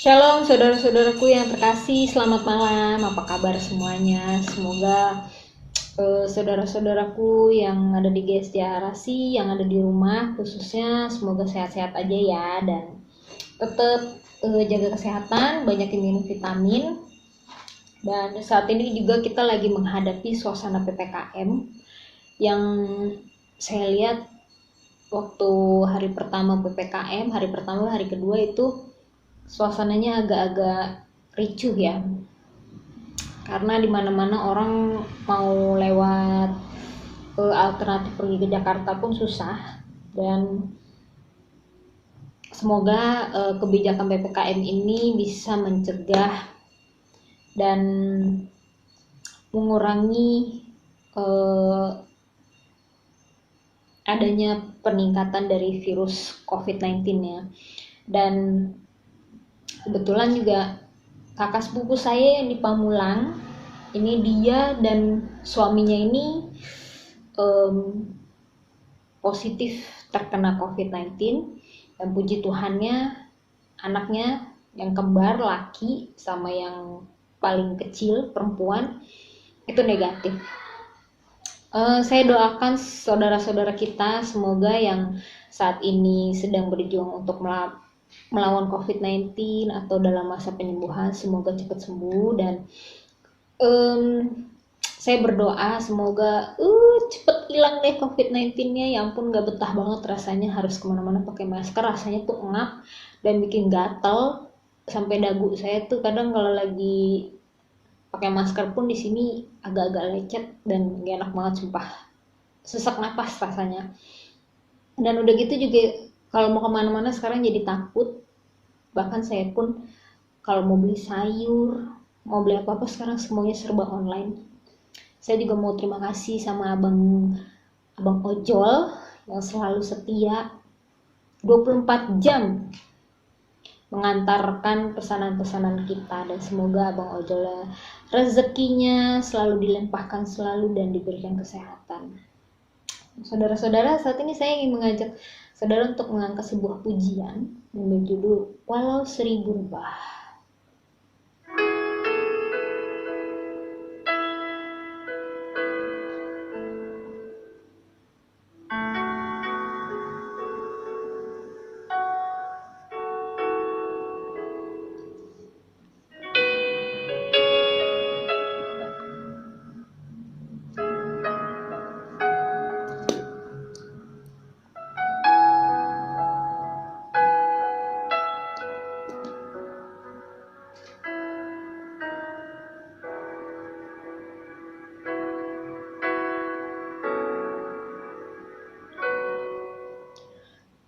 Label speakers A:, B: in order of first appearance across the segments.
A: Shalom saudara-saudaraku yang terkasih, selamat malam, apa kabar semuanya? Semoga saudara-saudaraku yang ada di GSD yang ada di rumah khususnya semoga sehat-sehat aja ya, dan tetap jaga kesehatan, banyakin minum vitamin. Dan saat ini juga kita lagi menghadapi suasana PPKM yang saya lihat waktu hari pertama PPKM, hari pertama, hari kedua itu suasananya agak-agak ricuh ya, karena dimana-mana orang mau lewat alternatif pergi ke Jakarta pun susah. Dan semoga kebijakan PPKM ini bisa mencegah dan mengurangi adanya peningkatan dari virus COVID-19 ya. Dan kebetulan juga kakak sepupu saya yang di Pamulang, ini dia dan suaminya ini positif terkena COVID-19, dan puji Tuhannya anaknya yang kembar laki sama yang paling kecil perempuan itu negatif. Saya doakan saudara-saudara kita semoga yang saat ini sedang berjuang untuk melawan COVID-19 atau dalam masa penyembuhan semoga cepat sembuh. Dan saya berdoa semoga cepet hilang deh COVID-19-nya. Ya ampun, gak betah banget rasanya harus kemana-mana pakai masker, rasanya tuh ngap dan bikin gatel sampai dagu saya tuh kadang kalau lagi pakai masker pun di sini agak-agak lecet dan gak enak banget sumpah, sesak napas rasanya. Dan udah gitu juga kalau mau kemana-mana sekarang jadi takut. Bahkan saya pun kalau mau beli sayur, mau beli apa-apa sekarang semuanya serba online. Saya juga mau terima kasih sama abang ojol yang selalu setia 24 jam mengantarkan pesanan-pesanan kita, dan semoga abang ojol rezekinya selalu dilimpahkan selalu dan diberikan kesehatan. Saudara-saudara, saat ini saya ingin mengajak saudara untuk mengangkat sebuah pujian yang berjudul Walau Seribu Rebah.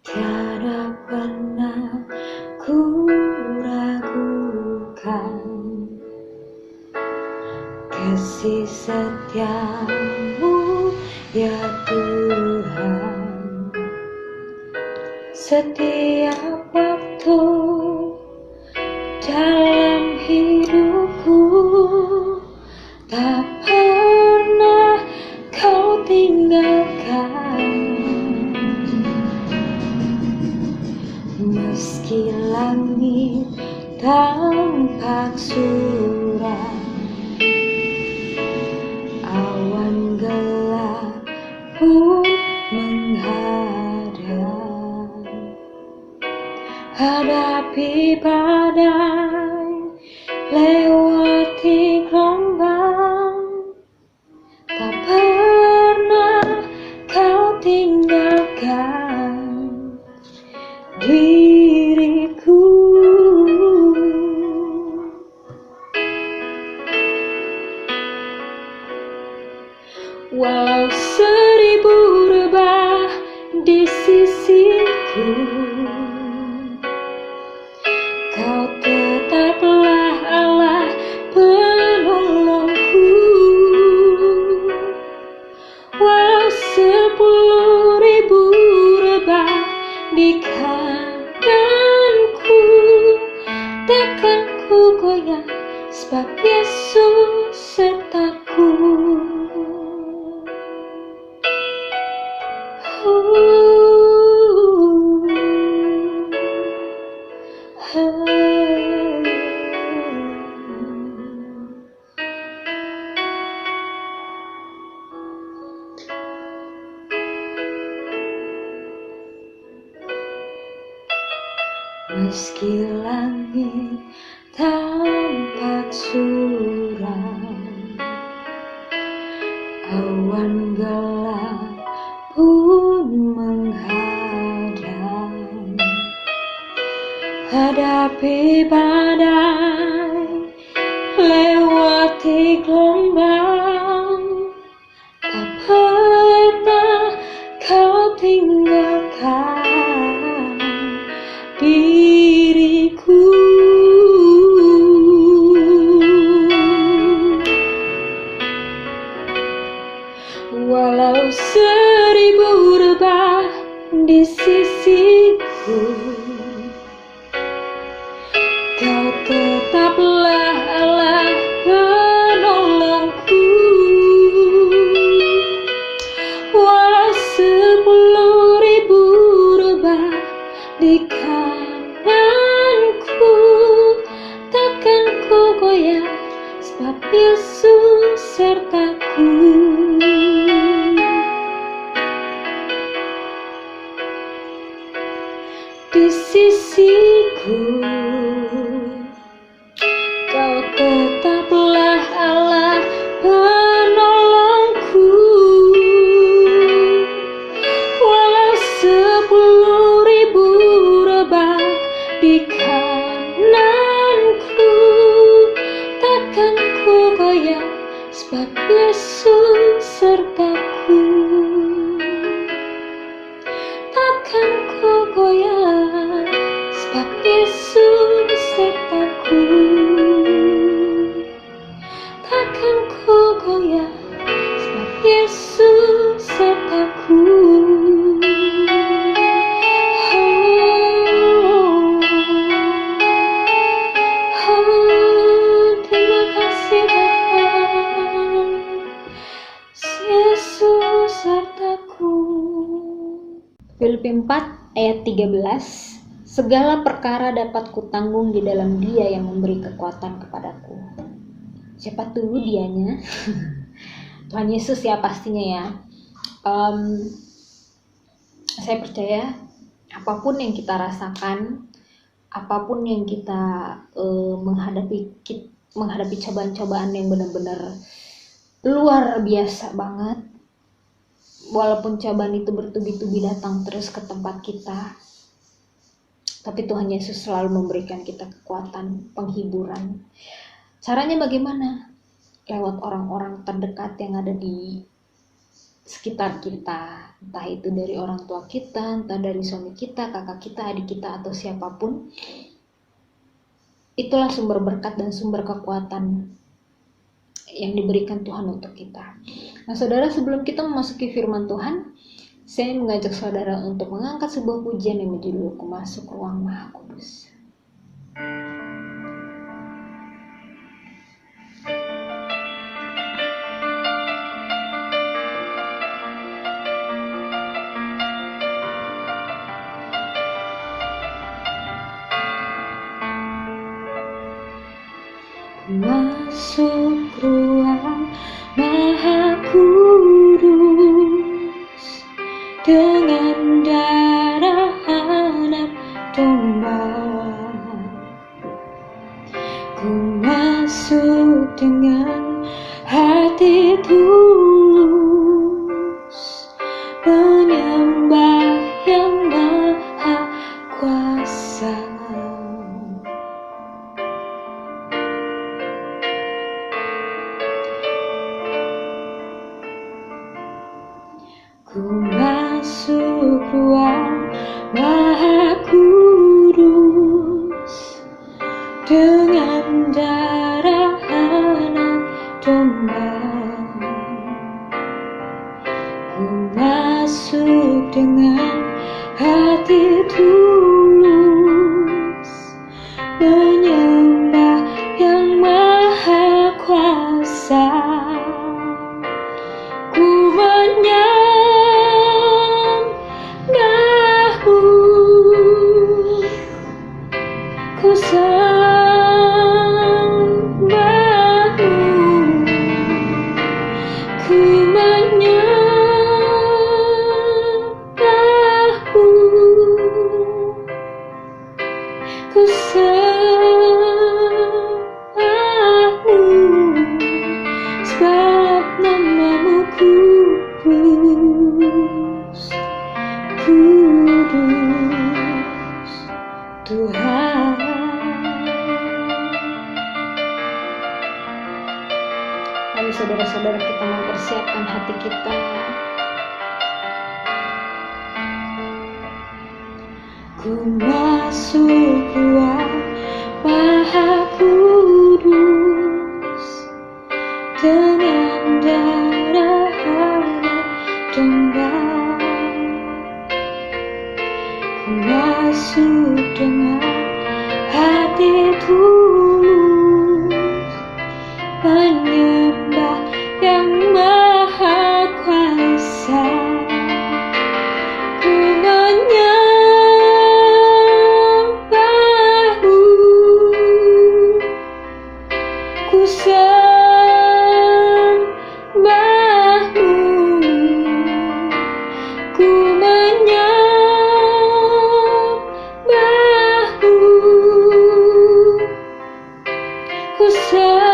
A: Tiada pernah ku ragukan kasih setiamu ya Tuhan. Setiap waktu dalam hidupku tak pernah kau tinggalkan. Meski langit tampak suram, awan gelap pun menghadap, hadapi badai, lewati gelombang, tak pernah kau tinggalkan diriku. Walau seribu rebah di sisiku, kau tetaplah Allah penolongku. Walau 10.000 rebah di kananku, takkan ku goyah sebab Yesus sertaku. langit tampak suram, awan gelap pun menghadang. Hadapi badai, lewati gelombang, tak pernah kau tinggalkan diriku. Walau 1000 rebah di sisiku, kau tetaplah Allah penolongku. Walau 10.000 rebah di kananku, takkan ku goyah, sebab Yesus sertaku. Di sisiku, kau tetaplah Allah penolongku. Walau 10.000 rebah di kananku, takkan ku goyah, sebab Yesus sertaku. Takkan ku goyah, sebab Yesus sertaku. Takkan ku goyah, sebab Yesus sertaku. Terima kasih Bapa, Yesus sertaku. Filipi 4 ayat 13, segala perkara dapat kutanggung di dalam Dia yang memberi kekuatan kepadaku. Siapa tuh dianya? Tuhan Yesus ya pastinya ya. Saya percaya apapun yang kita rasakan, apapun yang kita menghadapi cobaan-cobaan yang benar-benar luar biasa banget, walaupun cobaan itu bertubi-tubi datang terus ke tempat kita, tapi Tuhan Yesus selalu memberikan kita kekuatan, penghiburan. Caranya bagaimana? Lewat orang-orang terdekat yang ada di sekitar kita, entah itu dari orang tua kita, entah dari suami kita, kakak kita, adik kita, atau siapapun. Itulah sumber berkat dan sumber kekuatan yang diberikan Tuhan untuk kita. Nah saudara, sebelum kita memasuki firman Tuhan, saya mengajak saudara untuk mengangkat sebuah pujian yang berjudul Ku Masuk Ruang Maha Kudus. Masuk ruang Maha Kudus dengan darah anak domba. Ku masuk dengan hati tulus, menyembah yang Maha Kuasa. Ku masuk ruang Maha Kudus dengan darah anak domba. Ku masuk dengan hati tulus, menyembah yang Maha Kuasa. Ku menyembahmu, ku sembahmu, ku menyembahmu. saudara-saudara kita mempersiapkan hati kita. Ku masuk ruang Maha Kudus dengan darah anak domba. Ku masuk dengan hati tulus, menyembah yang maha kuasa. Ku menyembahmu, ku sembahmu, ku menyembahmu, ku sembahmu,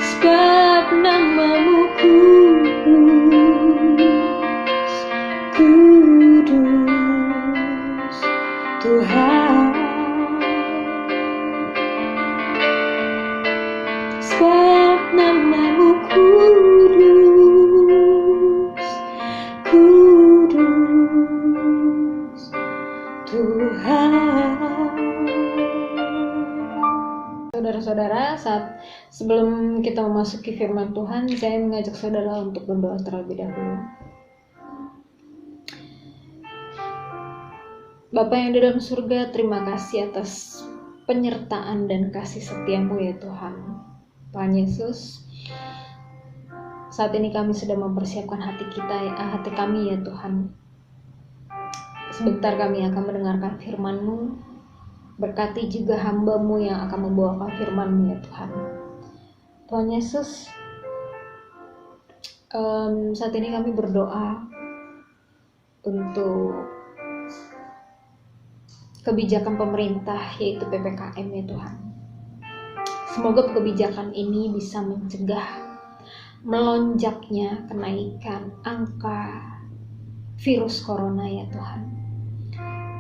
A: sebab namamu kudus, kudus Tuhan, sebab namamu kudus, kudus Tuhan. Saudara-saudara, sebelum kita memasuki firman Tuhan, saya mengajak saudara untuk berdoa terlebih dahulu. Bapa yang di dalam surga, terima kasih atas penyertaan dan kasih setiamu ya Tuhan. Tuhan Yesus, saat ini kami sedang mempersiapkan hati kami ya Tuhan. Sebentar kami akan mendengarkan firman-Mu. Berkati juga hamba-Mu yang akan membawakan firman-Mu ya Tuhan. Tuhan Yesus, saat ini kami berdoa untuk kebijakan pemerintah, yaitu PPKM ya Tuhan. Semoga kebijakan ini bisa mencegah melonjaknya kenaikan angka virus corona ya Tuhan.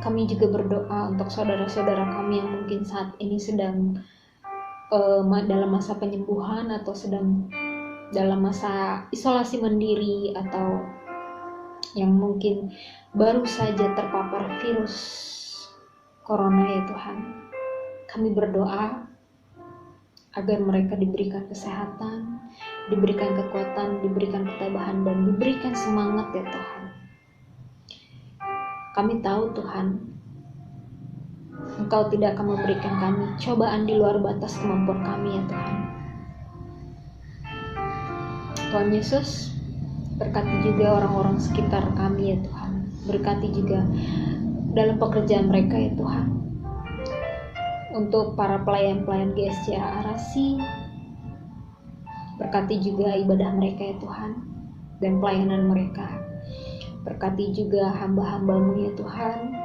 A: Kami juga berdoa untuk saudara-saudara kami yang mungkin saat ini sedang dalam masa penyembuhan atau sedang dalam masa isolasi mandiri, atau yang mungkin baru saja terpapar virus corona ya Tuhan. Kami berdoa agar mereka diberikan kesehatan, diberikan kekuatan, diberikan ketabahan, dan diberikan semangat ya Tuhan. Kami tahu Tuhan, Engkau tidak akan memberikan kami cobaan di luar batas kemampuan kami ya Tuhan. Tuhan Yesus, berkati juga orang-orang sekitar kami ya Tuhan. Berkati juga dalam pekerjaan mereka ya Tuhan. Untuk para pelayan-pelayan GSCA Arasi, berkati juga ibadah mereka ya Tuhan, dan pelayanan mereka. Berkati juga hamba-hamba-Mu ya Tuhan.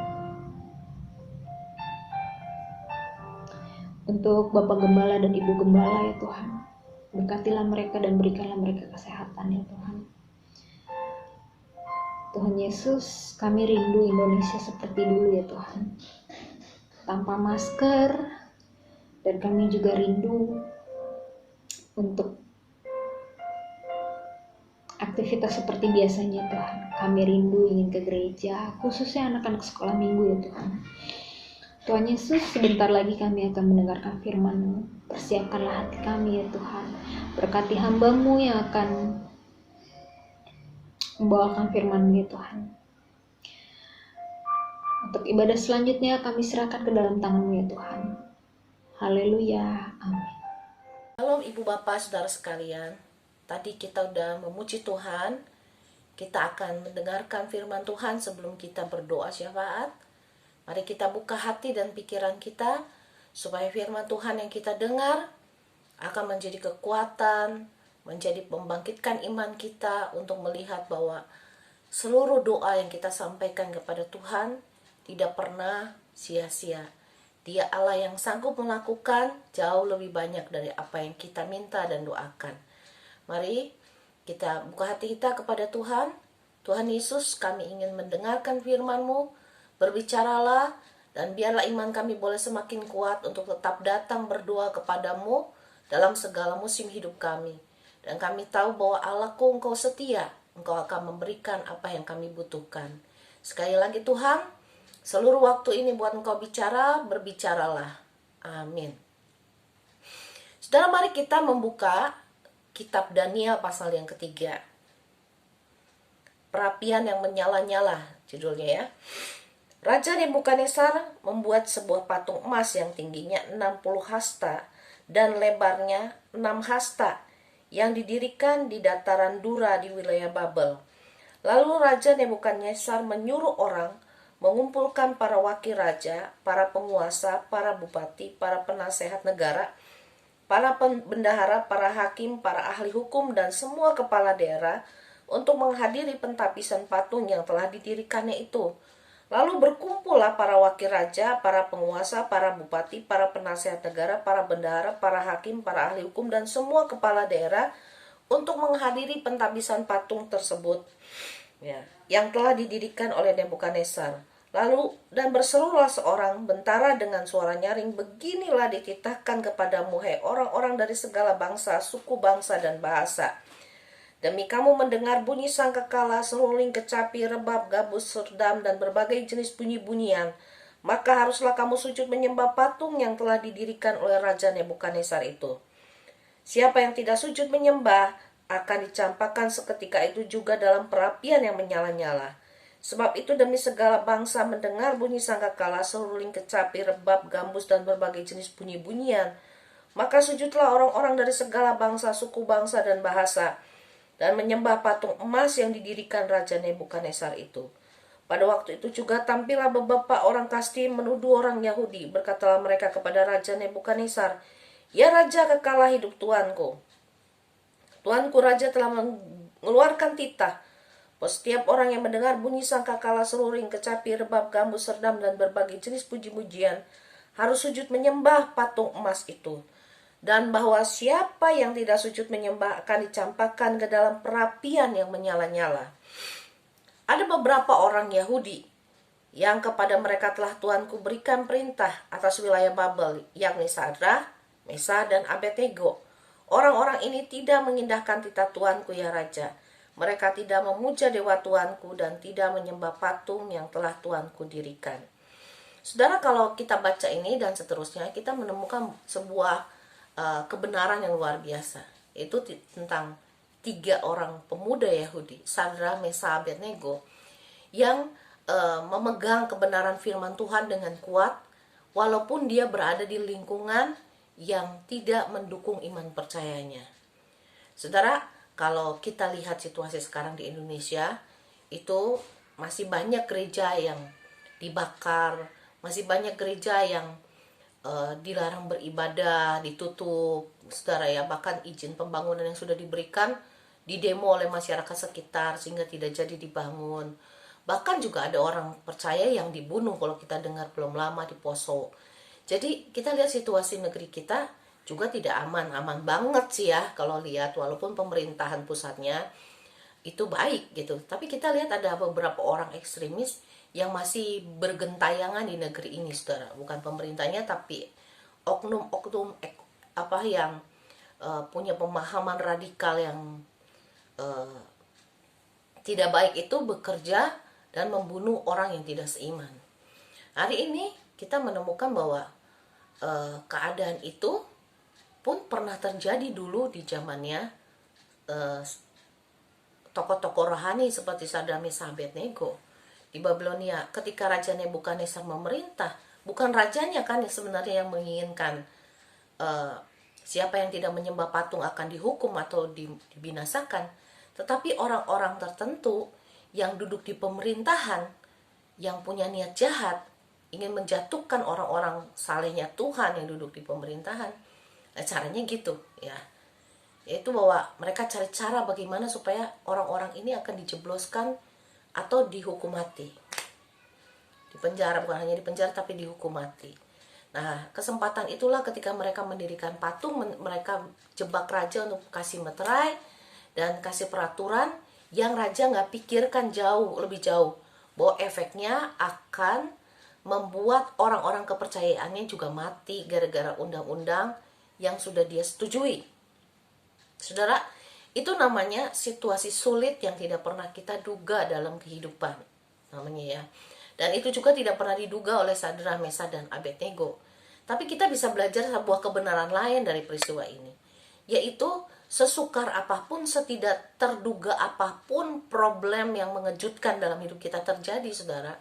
A: Untuk Bapak Gembala dan Ibu Gembala ya Tuhan, berkatilah mereka dan berikanlah mereka kesehatan ya Tuhan. Tuhan Yesus, kami rindu Indonesia seperti dulu ya Tuhan, tanpa masker, dan kami juga rindu untuk aktivitas seperti biasanya Tuhan. Kami rindu ingin ke gereja, khususnya anak-anak sekolah minggu ya Tuhan. Tuhan Yesus, sebentar lagi kami akan mendengarkan firman-Mu. Persiapkanlah hati kami ya Tuhan. Berkati hamba-Mu yang akan membawakan firman-Mu ya Tuhan. Untuk ibadah selanjutnya kami serahkan ke dalam tangan-Mu ya Tuhan. Haleluya, amin.
B: Halo Ibu Bapak Saudara sekalian, tadi kita udah memuji Tuhan. Kita akan mendengarkan firman Tuhan sebelum kita berdoa syafaat. Mari kita buka hati dan pikiran kita, supaya firman Tuhan yang kita dengar akan menjadi kekuatan, menjadi pembangkitkan iman kita untuk melihat bahwa seluruh doa yang kita sampaikan kepada Tuhan tidak pernah sia-sia. Dia Allah yang sanggup melakukan jauh lebih banyak dari apa yang kita minta dan doakan. Mari kita buka hati kita kepada Tuhan. Tuhan Yesus, kami ingin mendengarkan firman-Mu. Berbicaralah Dan biarlah iman kami boleh semakin kuat untuk tetap datang berdoa kepadamu dalam segala musim hidup kami. Dan kami tahu bahwa Allahku, Engkau setia, Engkau akan memberikan apa yang kami butuhkan. Sekali lagi Tuhan, seluruh waktu ini buat Engkau bicara, berbicaralah. Amin. Saudara, mari kita membuka kitab Daniel pasal yang ketiga. Perapian yang menyala-nyala judulnya ya. Raja Nebukadnezar membuat sebuah patung emas yang tingginya 60 hasta dan lebarnya 6 hasta yang didirikan di dataran Dura di wilayah Babel. Lalu Raja Nebukadnezar menyuruh orang mengumpulkan para wakil raja, para penguasa, para bupati, para penasehat negara, para bendahara, para hakim, para ahli hukum, dan semua kepala daerah untuk menghadiri pentapisan patung yang telah didirikannya itu. Lalu berkumpullah para wakil raja, para penguasa, para bupati, para penasehat negara, para bendahara, para hakim, para ahli hukum, dan semua kepala daerah untuk menghadiri pentabisan patung tersebut ya, yang telah didirikan oleh Nebukadnezar. Lalu dan berserulah seorang bentara dengan suara nyaring, beginilah dititahkan kepadamu, hai orang-orang dari segala bangsa, suku, bangsa, dan bahasa. Demi kamu mendengar bunyi sangkakala, seruling, kecapi, rebab, gabus, serdam, dan berbagai jenis bunyi-bunyian, maka haruslah kamu sujud menyembah patung yang telah didirikan oleh Raja Nebukadnezar itu. Siapa yang tidak sujud menyembah akan dicampakkan seketika itu juga dalam perapian yang menyala-nyala. Sebab itu demi segala bangsa mendengar bunyi sangkakala, seruling, kecapi, rebab, gambus, dan berbagai jenis bunyi-bunyian, maka sujudlah orang-orang dari segala bangsa, suku, bangsa, dan bahasa, dan menyembah patung emas yang didirikan Raja Nebukadnezar itu. Pada waktu itu juga tampillah beberapa orang Kasdi menuduh orang Yahudi. Berkatalah mereka kepada Raja Nebukadnezar, ya Raja, kekalah hidup Tuanku. Tuanku Raja telah mengeluarkan titah bahwa setiap orang yang mendengar bunyi sangkakala, seruling, kecapi, rebab, gambus, serdam, dan berbagai jenis puji-pujian harus sujud menyembah patung emas itu. Dan bahwa siapa yang tidak sujud menyembah akan dicampakkan ke dalam perapian yang menyala-nyala. Ada beberapa orang Yahudi yang kepada mereka telah Tuanku berikan perintah atas wilayah Babel, yakni Sadrah, Mesah, dan Abednego. Orang-orang ini tidak mengindahkan titah Tuanku ya Raja. Mereka tidak memuja dewa Tuanku dan tidak menyembah patung yang telah Tuanku dirikan. Saudara, kalau kita baca ini dan seterusnya, kita menemukan sebuah kebenaran yang luar biasa, yaitu tentang 3 orang pemuda Yahudi, Sadrah, Mesah, Abednego, yang memegang kebenaran firman Tuhan dengan kuat, walaupun dia berada di lingkungan yang tidak mendukung iman percayanya. Saudara, kalau kita lihat situasi sekarang di Indonesia, itu masih banyak gereja yang dibakar, masih banyak gereja yang dilarang beribadah, ditutup, saudara ya. Bahkan izin pembangunan yang sudah diberikan didemo oleh masyarakat sekitar sehingga tidak jadi dibangun. Bahkan juga ada orang percaya yang dibunuh kalau kita dengar belum lama di Poso. Jadi kita lihat situasi negeri kita juga tidak aman banget sih ya kalau lihat, walaupun pemerintahan pusatnya itu baik gitu. Tapi kita lihat ada beberapa orang ekstremis yang masih bergentayangan di negeri ini, saudara. Bukan pemerintahnya, tapi oknum-oknum yang punya pemahaman radikal yang tidak baik itu bekerja dan membunuh orang yang tidak seiman. Hari ini kita menemukan bahwa keadaan itu pun pernah terjadi dulu di zamannya tokoh-tokoh rohani seperti Sadrah, Mesah, Abednego di Babilonia. Ketika Raja Nebukadnezar memerintah, bukan rajanya kan yang sebenarnya yang menginginkan siapa yang tidak menyembah patung akan dihukum atau dibinasakan, tetapi orang-orang tertentu yang duduk di pemerintahan yang punya niat jahat ingin menjatuhkan orang-orang salehnya Tuhan yang duduk di pemerintahan. Nah, caranya gitu ya, yaitu bahwa mereka cari cara bagaimana supaya orang-orang ini akan dijebloskan atau dihukum mati, di penjara. Bukan hanya di penjara tapi dihukum mati. Nah, kesempatan itulah ketika mereka mendirikan patung, mereka jebak raja untuk kasih meterai dan kasih peraturan yang raja nggak pikirkan lebih jauh, bahwa efeknya akan membuat orang-orang kepercayaannya juga mati gara-gara undang-undang yang sudah dia setujui. Saudara, itu namanya situasi sulit yang tidak pernah kita duga dalam kehidupan, namanya ya. Dan itu juga tidak pernah diduga oleh Sadra, Mesa, dan Abednego. Tapi kita bisa belajar sebuah kebenaran lain dari peristiwa ini, yaitu sesukar apapun, setidak terduga apapun problem yang mengejutkan dalam hidup kita terjadi, saudara,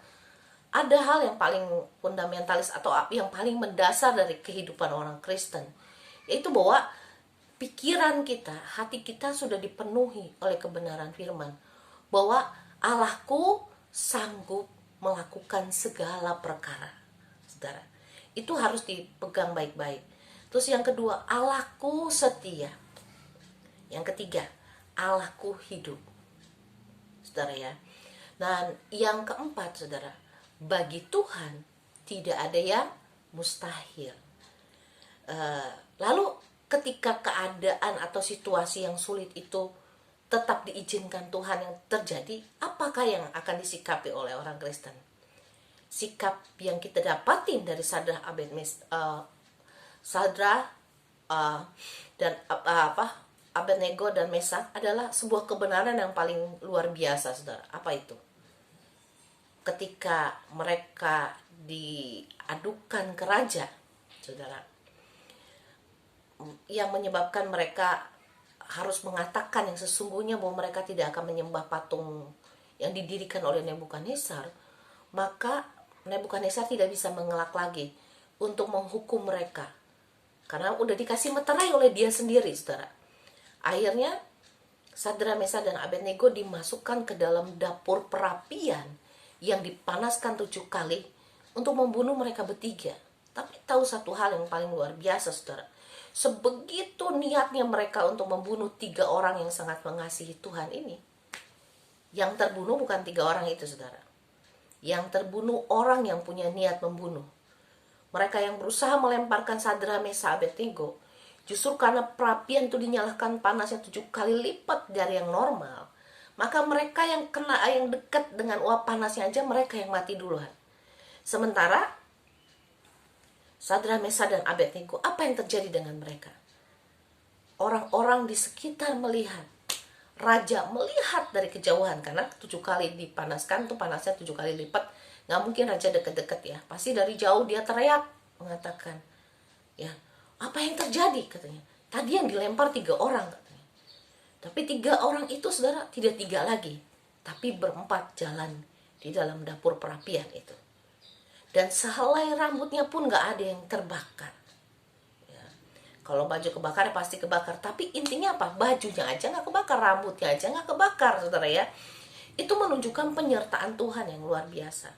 B: ada hal yang paling fundamentalis atau yang paling mendasar dari kehidupan orang Kristen, yaitu bahwa pikiran kita, hati kita sudah dipenuhi oleh kebenaran firman, bahwa Allahku sanggup melakukan segala perkara. Saudara, itu harus dipegang baik-baik. Terus yang kedua, Allahku setia. Yang ketiga, Allahku hidup. Saudara ya. Dan yang keempat, saudara, bagi Tuhan tidak ada yang mustahil. Lalu ketika keadaan atau situasi yang sulit itu tetap diizinkan Tuhan yang terjadi, apakah yang akan disikapi oleh orang Kristen? Sikap yang kita dapatin dari Sadra, dan Abednego dan Mesak adalah sebuah kebenaran yang paling luar biasa, saudara. Apa itu? Ketika mereka diadukan ke raja, saudara, yang menyebabkan mereka harus mengatakan yang sesungguhnya bahwa mereka tidak akan menyembah patung yang didirikan oleh Nebukadnezar, maka Nebukadnezar tidak bisa mengelak lagi untuk menghukum mereka, karena udah dikasih meterai oleh dia sendiri, saudara. Akhirnya Sadra, Mesa, dan Abednego dimasukkan ke dalam dapur perapian yang dipanaskan 7 kali untuk membunuh mereka bertiga. Tapi tahu satu hal yang paling luar biasa, saudara, sebegitu niatnya mereka untuk membunuh 3 orang yang sangat mengasihi Tuhan ini, yang terbunuh bukan 3 orang itu, saudara. Yang terbunuh orang yang punya niat membunuh. Mereka yang berusaha melemparkan Sadra, Mesa, Abednego, justru karena perapian itu dinyalakan panasnya 7 kali lipat dari yang normal, maka mereka yang kena, yang dekat dengan uap panasnya aja, mereka yang mati duluan. Sementara Sadra, Mesa, dan Abednego, apa yang terjadi dengan mereka? Orang-orang di sekitar melihat, raja melihat dari kejauhan, karena 7 kali dipanaskan tuh panasnya 7 kali lipat. Nggak mungkin raja deket-deket ya, pasti dari jauh dia teriak mengatakan, ya, apa yang terjadi, katanya. Tadi yang dilempar 3 orang, katanya. Tapi 3 orang itu, saudara, tidak 3 lagi, tapi berempat jalan di dalam dapur perapian itu. Dan sehelai rambutnya pun gak ada yang terbakar ya. Kalau baju kebakar ya pasti kebakar, tapi intinya apa? Bajunya aja gak kebakar, rambutnya aja gak kebakar, saudara ya. Itu menunjukkan penyertaan Tuhan yang luar biasa.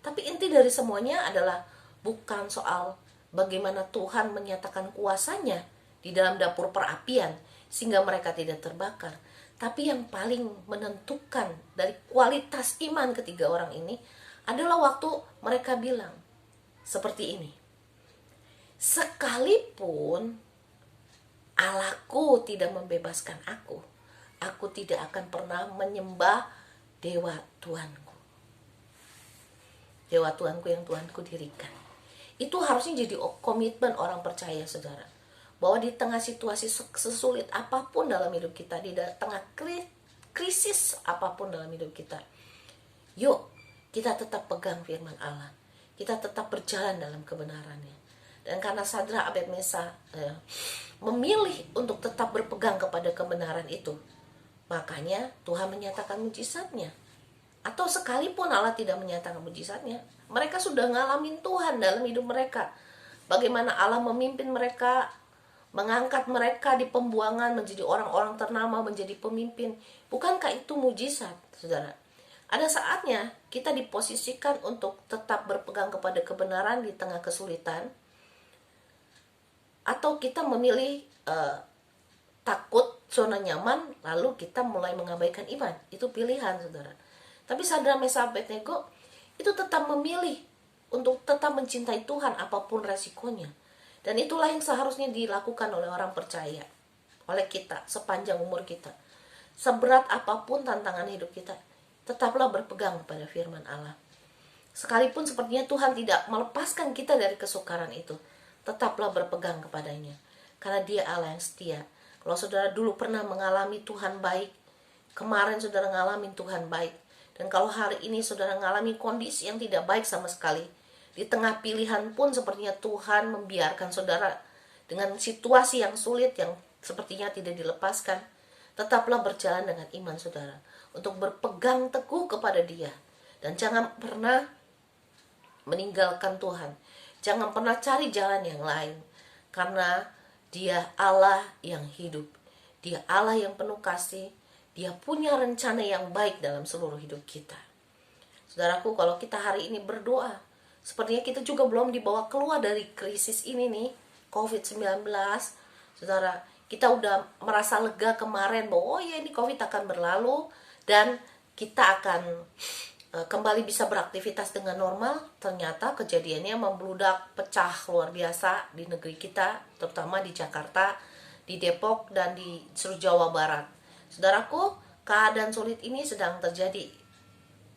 B: Tapi inti dari semuanya adalah bukan soal bagaimana Tuhan menyatakan kuasanya di dalam dapur perapian sehingga mereka tidak terbakar. Tapi yang paling menentukan dari kualitas iman ketiga orang ini adalah waktu mereka bilang seperti ini, sekalipun Allahku tidak membebaskan aku tidak akan pernah menyembah dewa Tuhanku. Dewa Tuhanku yang Tuhanku dirikan. Itu harusnya jadi komitmen orang percaya, saudara, bahwa di tengah situasi sesulit apapun dalam hidup kita, di tengah krisis apapun dalam hidup kita, yuk kita tetap pegang firman Allah, kita tetap berjalan dalam kebenarannya. Dan karena Sadra, Abednego, Mesa memilih untuk tetap berpegang kepada kebenaran itu, makanya Tuhan menyatakan mujizatnya. Atau sekalipun Allah tidak menyatakan mujizatnya, mereka sudah ngalamin Tuhan dalam hidup mereka. Bagaimana Allah memimpin mereka, mengangkat mereka di pembuangan menjadi orang-orang ternama, menjadi pemimpin. Bukankah itu mujizat, saudara? Ada saatnya kita diposisikan untuk tetap berpegang kepada kebenaran di tengah kesulitan, atau kita memilih takut, zona nyaman, lalu kita mulai mengabaikan iman. Itu pilihan, saudara. Tapi Sadra, Mesa, Abednego itu tetap memilih untuk tetap mencintai Tuhan apapun resikonya. Dan itulah yang seharusnya dilakukan oleh orang percaya, oleh kita sepanjang umur kita. Seberat apapun tantangan hidup kita, tetaplah berpegang pada firman Allah. Sekalipun sepertinya Tuhan tidak melepaskan kita dari kesukaran itu, tetaplah berpegang kepadanya, karena Dia Allah yang setia. Kalau saudara dulu pernah mengalami Tuhan baik, kemarin saudara ngalamin Tuhan baik, dan kalau hari ini saudara mengalami kondisi yang tidak baik sama sekali, di tengah pilihan pun sepertinya Tuhan membiarkan saudara dengan situasi yang sulit yang sepertinya tidak dilepaskan, tetaplah berjalan dengan iman saudara, untuk berpegang teguh kepada Dia, dan jangan pernah meninggalkan Tuhan. Jangan pernah cari jalan yang lain, karena Dia Allah yang hidup, Dia Allah yang penuh kasih, Dia punya rencana yang baik dalam seluruh hidup kita. Saudaraku, kalau kita hari ini berdoa, sepertinya kita juga belum dibawa keluar dari krisis ini nih, COVID-19. Saudara, kita udah merasa lega kemarin bahwa oh ya ini COVID akan berlalu dan kita akan kembali bisa beraktivitas dengan normal. Ternyata kejadiannya membludak, pecah luar biasa di negeri kita, terutama di Jakarta, di Depok, dan di seluruh Jawa Barat. Saudaraku, keadaan sulit ini sedang terjadi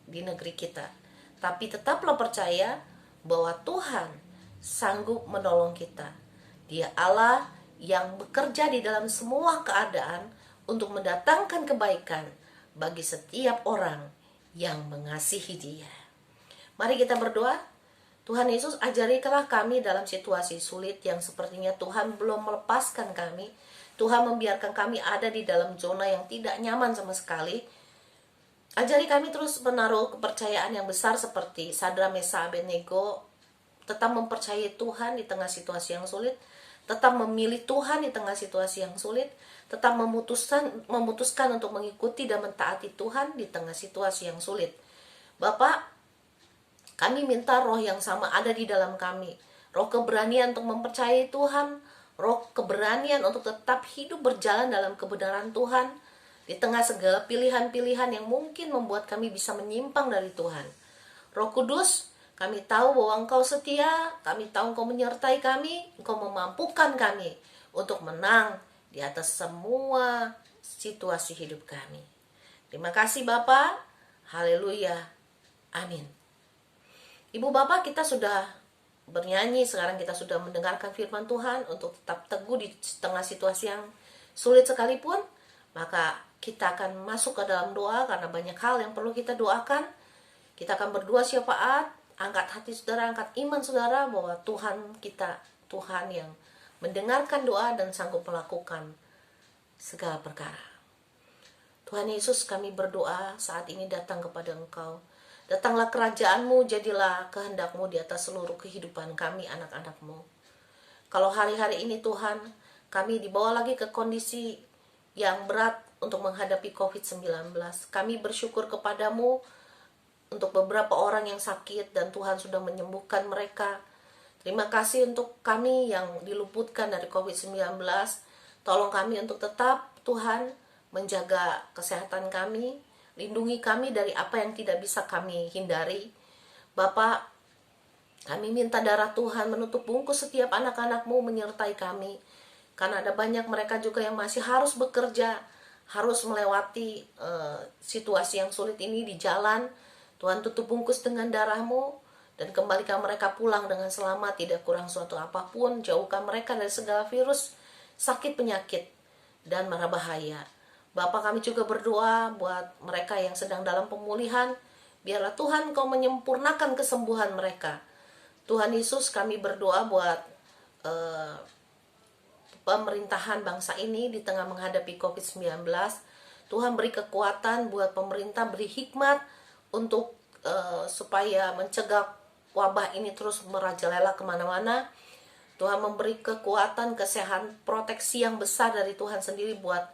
B: di negeri kita, tapi tetaplah percaya bahwa Tuhan sanggup menolong kita. Dia Allah yang bekerja di dalam semua keadaan untuk mendatangkan kebaikan bagi setiap orang yang mengasihi Dia. Mari kita berdoa. Tuhan Yesus, ajarilah kami dalam situasi sulit yang sepertinya Tuhan belum melepaskan kami. Tuhan membiarkan kami ada di dalam zona yang tidak nyaman sama sekali. Ajari kami terus menaruh kepercayaan yang besar seperti Sadra, Mesa, Abednego, tetap mempercayai Tuhan di tengah situasi yang sulit, tetap memilih Tuhan di tengah situasi yang sulit, tetap memutuskan untuk mengikuti dan mentaati Tuhan di tengah situasi yang sulit. Bapak, kami minta roh yang sama ada di dalam kami, roh keberanian untuk mempercayai Tuhan, roh keberanian untuk tetap hidup berjalan dalam kebenaran Tuhan di tengah segala pilihan-pilihan yang mungkin membuat kami bisa menyimpang dari Tuhan. Roh Kudus, kami tahu bahwa Engkau setia, kami tahu Engkau menyertai kami, Engkau memampukan kami untuk menang di atas semua situasi hidup kami. Terima kasih Bapa. Haleluya. Amin. Ibu Bapak, kita sudah bernyanyi, sekarang kita sudah mendengarkan firman Tuhan untuk tetap teguh di tengah situasi yang sulit sekalipun. Maka kita akan masuk ke dalam doa karena banyak hal yang perlu kita doakan. Kita akan berdoa syafaat, angkat hati saudara, angkat iman saudara bahwa Tuhan kita, Tuhan yang mendengarkan doa dan sanggup melakukan segala perkara. Tuhan Yesus, kami berdoa saat ini datang kepada Engkau. Datanglah kerajaan-Mu, jadilah kehendak-Mu di atas seluruh kehidupan kami, anak-anak-Mu. Kalau hari-hari ini Tuhan, kami dibawa lagi ke kondisi yang berat untuk menghadapi COVID-19. Kami bersyukur kepadamu untuk beberapa orang yang sakit dan Tuhan sudah menyembuhkan mereka. Terima kasih untuk kami yang diluputkan dari COVID-19. Tolong kami untuk tetap Tuhan menjaga kesehatan kami, lindungi kami dari apa yang tidak bisa kami hindari. Bapak, kami minta darah Tuhan menutup bungkus setiap anak-anak-Mu menyertai kami. Karena ada banyak mereka juga yang masih harus bekerja, harus melewati situasi yang sulit ini di jalan. Tuhan, tutup bungkus dengan darah-Mu dan kembalikan mereka pulang dengan selamat, tidak kurang suatu apapun. Jauhkan mereka dari segala virus, sakit, penyakit, dan mara bahaya. Bapak, kami juga berdoa buat mereka yang sedang dalam pemulihan. Biarlah Tuhan Kau menyempurnakan kesembuhan mereka. Tuhan Yesus, kami berdoa buat pemerintahan bangsa ini di tengah menghadapi COVID-19. Tuhan beri kekuatan buat pemerintah, beri hikmat untuk supaya mencegah wabah ini terus merajalela kemana-mana. Tuhan memberi kekuatan, kesehatan, proteksi yang besar dari Tuhan sendiri buat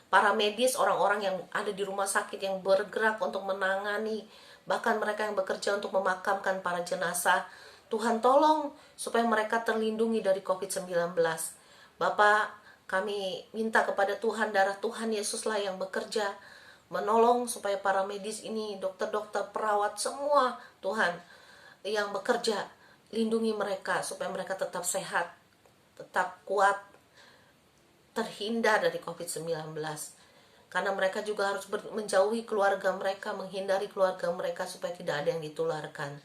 B: para medis, orang-orang yang ada di rumah sakit yang bergerak untuk menangani, bahkan mereka yang bekerja untuk memakamkan para jenazah. Tuhan tolong supaya mereka terlindungi dari COVID-19. Bapak, kami minta kepada Tuhan, darah Tuhan Yesuslah yang bekerja, menolong supaya para medis ini, dokter-dokter, perawat, semua Tuhan yang bekerja, lindungi mereka supaya mereka tetap sehat, tetap kuat, terhindar dari COVID-19. Karena mereka juga harus menjauhi keluarga mereka, menghindari keluarga mereka supaya tidak ada yang ditularkan.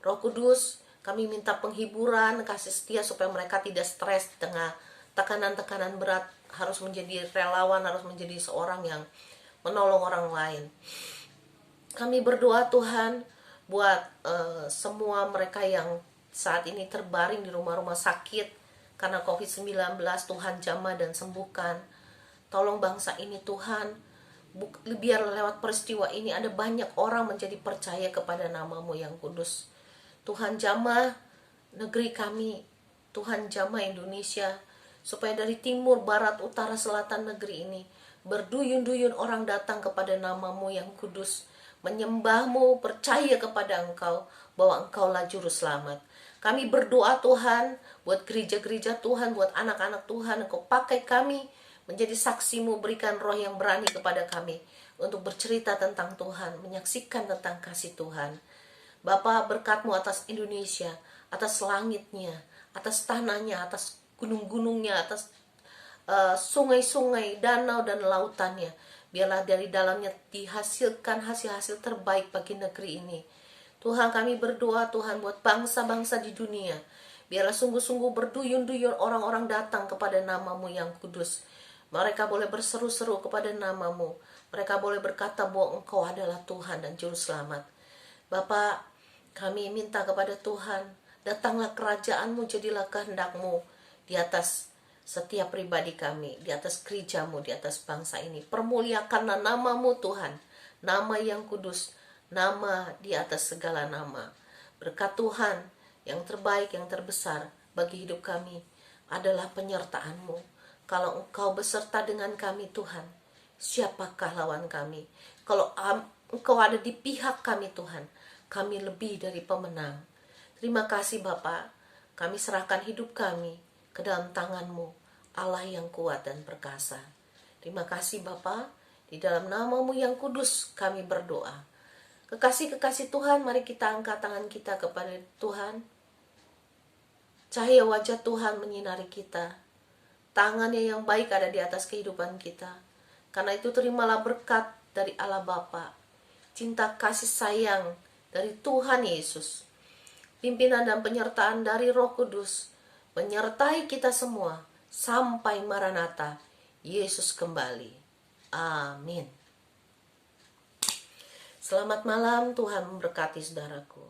B: Roh Kudus, kami minta penghiburan, kasih setia supaya mereka tidak stres di tengah tekanan-tekanan berat, harus menjadi relawan, harus menjadi seorang yang menolong orang lain. Kami berdoa Tuhan buat semua mereka yang saat ini terbaring di rumah-rumah sakit karena COVID-19. Tuhan jamah dan sembuhkan. Tolong bangsa ini Tuhan, biar lewat peristiwa ini ada banyak orang menjadi percaya kepada nama-Mu yang kudus. Tuhan jamah negeri kami, Tuhan jamah Indonesia, supaya dari timur, barat, utara, selatan negeri ini berduyun-duyun orang datang kepada nama-Mu yang kudus, menyembah-Mu, percaya kepada Engkau bahwa Engkaulah juru selamat. Kami berdoa Tuhan buat gereja-gereja Tuhan, buat anak-anak Tuhan, Engkau pakai kami menjadi saksi-Mu, berikan roh yang berani kepada kami untuk bercerita tentang Tuhan, menyaksikan tentang kasih Tuhan. Bapa, berkat-Mu atas Indonesia, atas langitnya, atas tanahnya, atas gunung-gunungnya, atas sungai-sungai, danau dan lautannya. Biarlah dari dalamnya dihasilkan hasil-hasil terbaik bagi negeri ini. Tuhan, kami berdoa Tuhan buat bangsa-bangsa di dunia. Biarlah sungguh-sungguh berduyun-duyun orang-orang datang kepada nama-Mu yang kudus. Mereka boleh berseru-seru kepada nama-Mu. Mereka boleh berkata bahwa Engkau adalah Tuhan dan Juru Selamat. Bapa, kami minta kepada Tuhan, datanglah kerajaan-Mu, jadilah kehendak-Mu di atas setiap pribadi kami, di atas gereja-Mu, di atas bangsa ini. Permuliakanlah nama-Mu Tuhan, nama yang kudus, nama di atas segala nama. Berkat Tuhan yang terbaik, yang terbesar bagi hidup kami adalah penyertaan-Mu. Kalau Engkau beserta dengan kami Tuhan, siapakah lawan kami? Kalau Engkau ada di pihak kami Tuhan, kami lebih dari pemenang. Terima kasih Bapa, kami serahkan hidup kami ke dalam tangan-Mu, Allah yang kuat dan perkasa. Terima kasih Bapa, di dalam nama-Mu yang kudus kami berdoa. Kekasih-kekasih Tuhan, mari kita angkat tangan kita kepada Tuhan. Cahaya wajah Tuhan menyinari kita. Tangannya yang baik ada di atas kehidupan kita. Karena itu terimalah berkat dari Allah Bapa, cinta kasih sayang dari Tuhan Yesus, pimpinan dan penyertaan dari Roh Kudus menyertai kita semua sampai Maranatha, Yesus kembali. Amin. Selamat malam, Tuhan memberkati saudaraku.